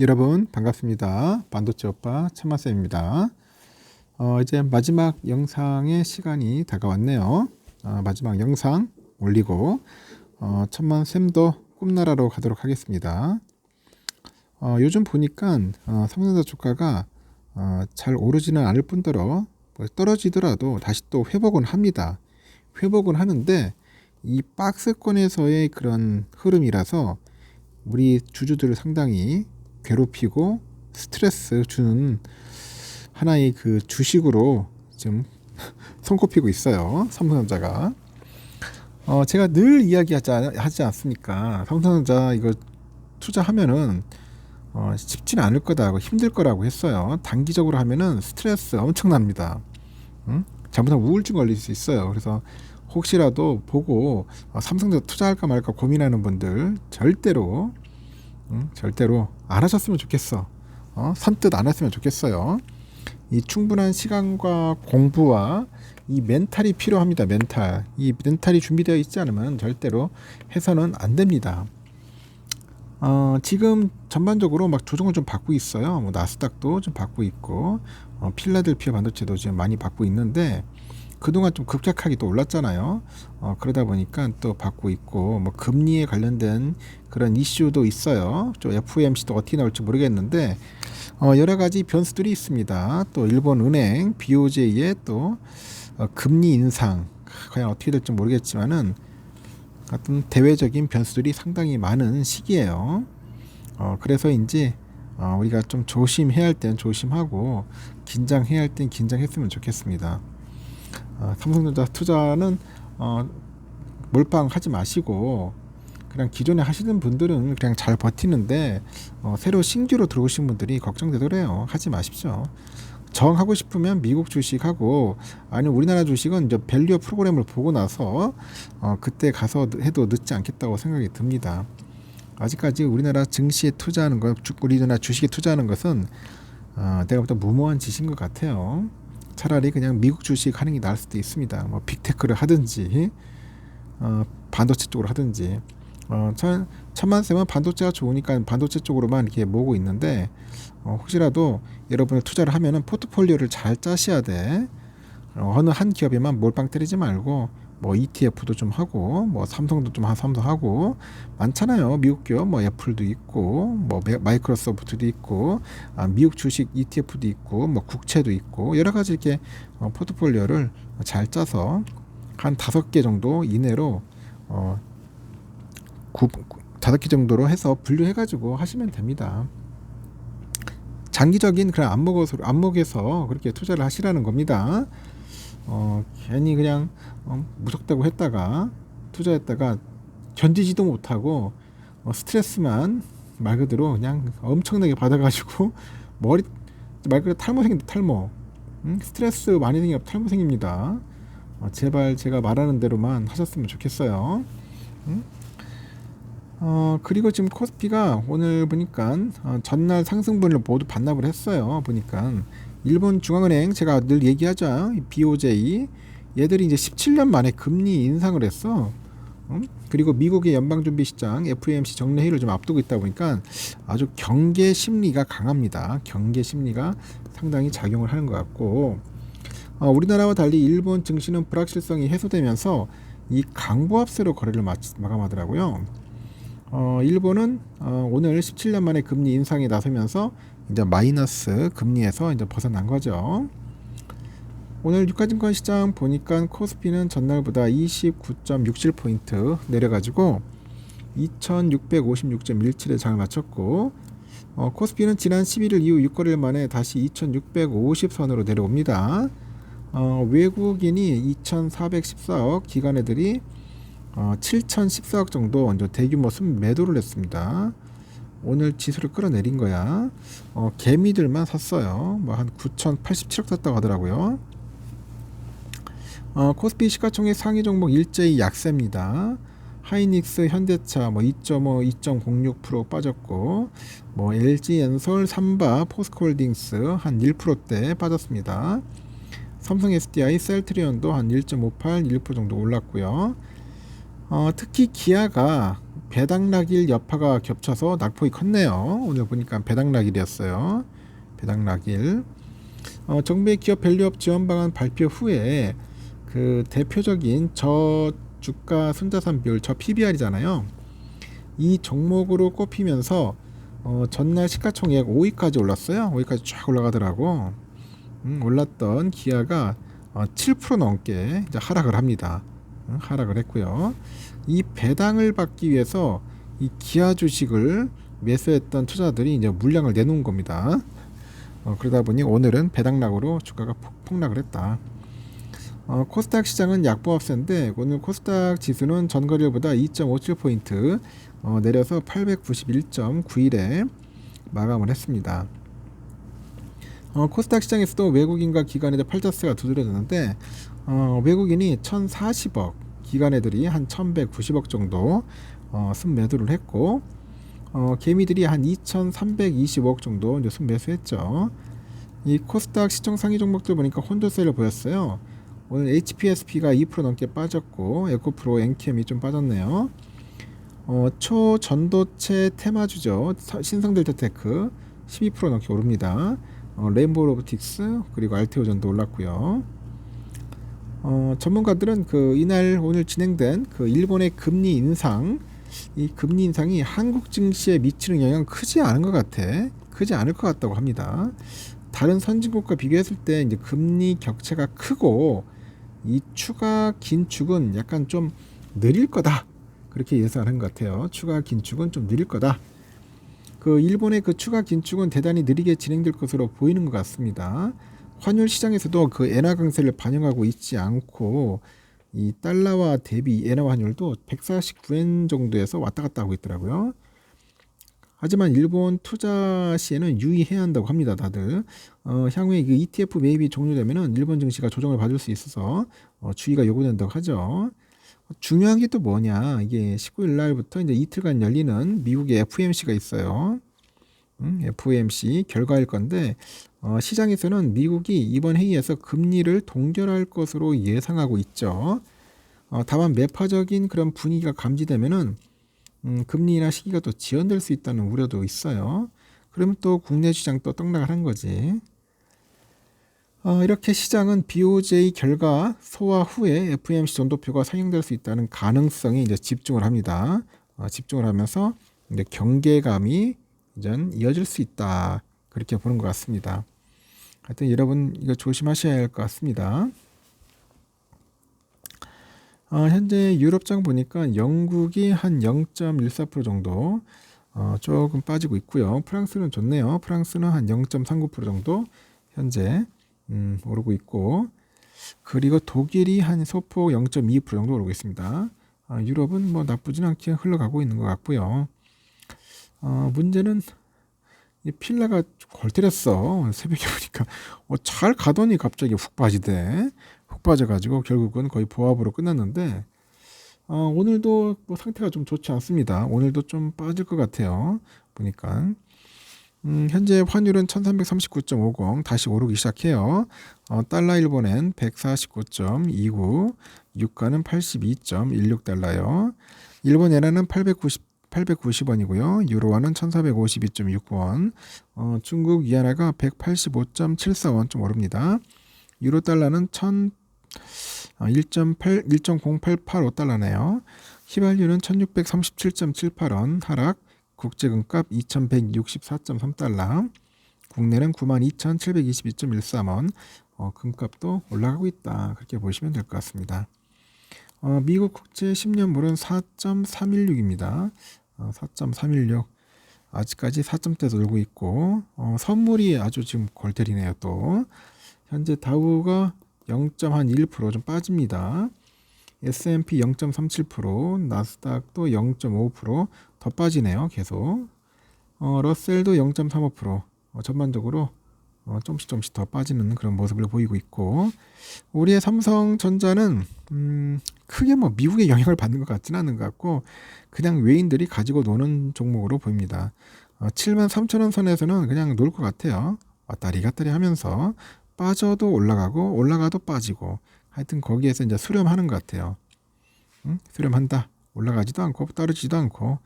여러분 반갑습니다. 반도체 오빠 천마쌤입니다. 이제 마지막 영상의 시간이 다가왔네요. 마지막 영상 올리고 천만쌤도 꿈나라로 가도록 하겠습니다. 요즘 보니까 삼성전자 주가가 잘 오르지는 않을 뿐더러 떨어지더라도 다시 또 회복은 합니다. 회복은 하는데 이 박스권에서의 그런 흐름이라서 우리 주주들을 상당히 괴롭히고 스트레스 주는 하나의 그 주식으로 지금 손꼽히고 있어요. 삼성전자가. 제가 늘 이야기하지 않습니까? 삼성전자 이거 투자하면은 쉽지는 않을 거다, 힘들 거라고 했어요. 단기적으로 하면은 스트레스 엄청납니다. 잘못하면 우울증 걸릴 수 있어요. 그래서 혹시라도 보고 삼성전자 투자할까 말까 고민하는 분들 절대로 안 하셨으면 좋겠어. 선뜻 안 했으면 좋겠어요. 이 충분한 시간과 공부와 이 멘탈이 필요합니다. 이 멘탈이 준비되어 있지 않으면 절대로 해서는 안 됩니다. 지금 전반적으로 막 조정을 좀 받고 있어요. 뭐 나스닥도 좀 받고 있고, 필라델피아 반도체도 지금 많이 받고 있는데, 그동안 좀 급격하게 또 올랐잖아요. 그러다 보니까 또 받고 있고, 뭐 금리에 관련된 그런 이슈도 있어요. 또 FOMC도 어떻게 나올지 모르겠는데, 여러 가지 변수들이 있습니다. 또 일본 은행, BOJ의 또 금리 인상, 과연 어떻게 될지 모르겠지만은 같은 대외적인 변수들이 상당히 많은 시기예요. 그래서인지 우리가 좀 조심해야 할 땐 조심하고 긴장해야 할 땐 긴장했으면 좋겠습니다. 삼성전자 투자는 몰빵하지 마시고 그냥 기존에 하시는 분들은 그냥 잘 버티는데 새로 신규로 들어오신 분들이 걱정되더래요. 하지 마십시오. 정하고 싶으면 미국 주식하고 아니면 우리나라 주식은 이제 밸류어 프로그램을 보고 나서 그때 가서 해도 늦지 않겠다고 생각이 듭니다. 아직까지 우리나라 증시에 투자하는 것, 우리나라 주식에 투자하는 것은 내가 볼 때 무모한 짓인 것 같아요. 차라리 그냥 미국 주식 하는 게 나을 수도 있습니다. 뭐 빅테크를 하든지 반도체 쪽으로 하든지. 천만쌤은 반도체가 좋으니까 반도체 쪽으로만 이렇게 모으고 있는데 혹시라도 여러분이 투자를 하면은 포트폴리오를 잘 짜셔야 돼. 어느 한 기업에만 몰빵 때리지 말고 뭐 ETF도 좀 하고 뭐 삼성도 좀 하고 많잖아요. 미국 기업 뭐 애플도 있고 뭐 마이크로소프트도 있고 미국 주식 ETF도 있고 뭐 국채도 있고 여러 가지 이렇게 포트폴리오를 잘 짜서 한 5개 정도 이내로 5개 정도로 해서 분류해가지고 하시면 됩니다. 장기적인 그런 안목에서 그렇게 투자를 하시라는 겁니다. 괜히 그냥 무섭다고 했다가 투자했다가 견디지도 못하고 스트레스만 말 그대로 그냥 엄청나게 받아가지고 머리 말 그대로 탈모 생긴다. 탈모. 스트레스 많이 생기면 탈모 생깁니다. 제발 제가 말하는 대로만 하셨으면 좋겠어요. 그리고 지금 코스피가 오늘 보니까 전날 상승분을 모두 반납을 했어요. 보니까 일본 중앙은행 제가 늘 얘기하죠. BOJ 얘들이 이제 17년 만에 금리 인상을 했어. 그리고 미국의 연방준비시장 FOMC 정례회의를 좀 앞두고 있다 보니까 아주 경계 심리가 강합니다. 경계 심리가 상당히 작용을 하는 것 같고 우리나라와 달리 일본 증시는 불확실성이 해소되면서 이 강보합세로 거래를 마감하더라고요. 일본은 오늘 17년 만에 금리 인상에 나서면서 이제 마이너스 금리에서 이제 벗어난 거죠. 오늘 유가증권 시장 보니까 코스피는 전날보다 29.67포인트 내려가지고 2656.17에 장을 마쳤고 코스피는 지난 11일 이후 6거래일 만에 다시 2650선으로 내려옵니다. 외국인이 2414억, 기관애들이 7014억 정도 대규모 순매도를 했습니다. 오늘 지수를 끌어내린 거야. 개미들만 샀어요. 뭐 한 9,087억 샀다고 하더라고요. 코스피 시가총액 상위 종목 일제히 약세입니다. 하이닉스, 현대차 뭐 2.5, 2.06% 빠졌고 뭐 LG엔솔, 삼바, 포스코홀딩스 한 1%대 빠졌습니다. 삼성 SDI, 셀트리온도 한 1.58, 1% 정도 올랐고요. 특히 기아가 배당락일 여파가 겹쳐서 낙폭이 컸네요. 오늘 보니까 배당락일이었어요. 배당락일. 정부의 기업 밸류업 지원 방안 발표 후에 그 대표적인 저주가 순자산 비율, 저 PBR이잖아요. 이 종목으로 꼽히면서 전날 시가총액 5위까지 올랐어요. 5위까지 쫙 올라가더라고. 올랐던 기아가 7% 넘게 이제 하락을 합니다. 하락을 했고요. 이 배당을 받기 위해서 이 기아 주식을 매수했던 투자들이 이제 물량을 내놓은 겁니다. 그러다 보니 오늘은 배당락으로 주가가 폭락을 했다. 코스닥 시장은 약보합세인데 오늘 코스닥 지수는 전거래일보다 2.57포인트 내려서 891.91에 마감을 했습니다. 코스닥 시장에서도 외국인과 기관애들 팔자스가 두드러졌는데 외국인이 1040억, 기관애들이 한 1190억 정도 순매도를 했고 개미들이 한 2320억 정도 이제 순매수했죠. 이 코스닥 시총 상위 종목들 보니까 혼조세를 보였어요. 오늘 HPSP가 2% 넘게 빠졌고 에코프로, 엔캠이 좀 빠졌네요. 초전도체 테마주죠. 신성델타테크 12% 넘게 오릅니다. 레인보우 로보틱스 그리고 알테오전도 올랐고요. 전문가들은 이날 오늘 진행된 일본의 금리 인상, 이 금리 인상이 한국 증시에 미치는 영향은 크지 않은 것 같아. 크지 않을 것 같다고 합니다. 다른 선진국과 비교했을 때 이제 금리 격차가 크고 이 추가 긴축은 약간 좀 느릴 거다. 그렇게 예상하는 것 같아요. 추가 긴축은 좀 느릴 거다. 일본의 추가 긴축은 대단히 느리게 진행될 것으로 보이는 것 같습니다. 환율 시장에서도 엔화 강세를 반영하고 있지 않고 이 달러와 대비 엔화 환율도 149엔 정도에서 왔다 갔다 하고 있더라고요. 하지만 일본 투자 시에는 유의해야 한다고 합니다. 다들 향후에 ETF 매입이 종료되면은 일본 증시가 조정을 받을 수 있어서 주의가 요구된다고 하죠. 중요한 게 또 뭐냐, 이게 19일 날부터 이제 이틀간 열리는 미국의 FOMC가 있어요. FOMC 결과일 건데 시장에서는 미국이 이번 회의에서 금리를 동결할 것으로 예상하고 있죠. 다만 매파적인 그런 분위기가 감지되면은 금리나 시기가 또 지연될 수 있다는 우려도 있어요. 그러면 또 국내 시장 또 떡락을 한 거지. 이렇게 시장은 BOJ 결과 소화 후에 FOMC 전도표가 상향될 수 있다는 가능성에 이제 집중을 합니다. 집중을 하면서 이제 경계감이 이제 이어질 수 있다. 그렇게 보는 것 같습니다. 하여튼 여러분 이거 조심하셔야 할 것 같습니다. 현재 유럽장 보니까 영국이 한 0.14% 정도 조금 빠지고 있고요. 프랑스는 좋네요. 프랑스는 한 0.39% 정도 현재 오르고 있고, 그리고 독일이 한 소폭 0.2% 정도 오르고 있습니다. 유럽은 뭐 나쁘진 않게 흘러가고 있는 것 같고요. 문제는 이 필라가 골 때렸어. 새벽에 보니까 잘 가더니 갑자기 훅 빠지대. 훅 빠져가지고 결국은 거의 보합으로 끝났는데 오늘도 뭐 상태가 좀 좋지 않습니다. 오늘도 좀 빠질 것 같아요. 보니까 현재 환율은 1339.50 다시 오르기 시작해요. 달러 일본엔 149.29, 유가는 82.16달러요. 일본 엔화는 890원이고요. 유로화는 1452.6원, 중국 위안화가 185.74원 좀 오릅니다. 유로 달러는 1.08885달러네요. 휘발유는 1637.78원 하락, 국제금값 2164.3달러, 국내는 92,722.13원, 금값도 올라가고 있다. 그렇게 보시면 될 것 같습니다. 미국 국채 10년물은 4.316입니다. 4.316. 아직까지 4점대 돌고 있고, 선물이 아주 지금 골 때리네요. 또 현재 다우가 0.1% 좀 빠집니다. S&P 0.37%, 나스닥도 0.5% 더 빠지네요. 계속. 러셀도 0.35%, 전반적으로 조금씩 더 빠지는 그런 모습을 보이고 있고, 우리의 삼성전자는 크게 뭐 미국의 영향을 받는 것 같지는 않은 것 같고 그냥 외인들이 가지고 노는 종목으로 보입니다. 73,000원 선에서는 그냥 놀 것 같아요. 왔다리 갔다리 하면서 빠져도 올라가고 올라가도 빠지고, 하여튼 거기에서 이제 수렴하는 것 같아요. 수렴한다. 올라가지도 않고 떨어지지도 않고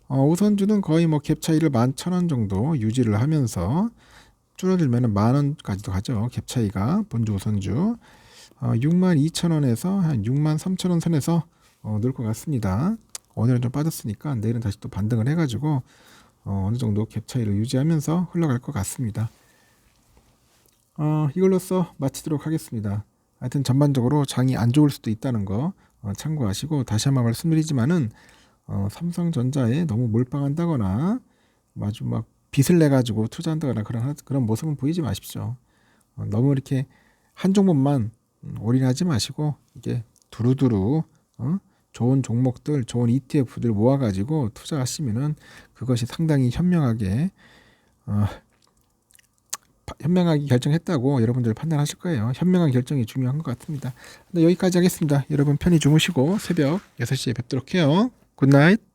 우선주는 거의 뭐 갭 차이를 11,000원 정도 유지를 하면서 줄어들면은 10,000원까지도 가죠. 갭 차이가 본주 우선주 62,000원에서 한 63,000원 선에서 늘 것 같습니다. 오늘은 좀 빠졌으니까 내일은 다시 또 반등을 해가지고 어느 정도 갭 차이를 유지하면서 흘러갈 것 같습니다. 이걸로써 마치도록 하겠습니다. 하여튼 전반적으로 장이 안 좋을 수도 있다는 거 참고하시고, 다시 한번 말씀드리지만은 삼성전자에 너무 몰빵한다거나 아주 막 빚을 내 가지고 투자한다거나 그런 모습은 보이지 마십시오. 너무 이렇게 한 종목만 올인하지 마시고, 이게 두루두루 좋은 종목들, 좋은 ETF들 모아가지고 투자하시면은 그것이 상당히 현명하게 결정했다고 여러분들 판단하실 거예요. 현명한 결정이 중요한 것 같습니다. 네, 여기까지 하겠습니다. 여러분 편히 주무시고 새벽 6시에 뵙도록 해요. 굿나잇.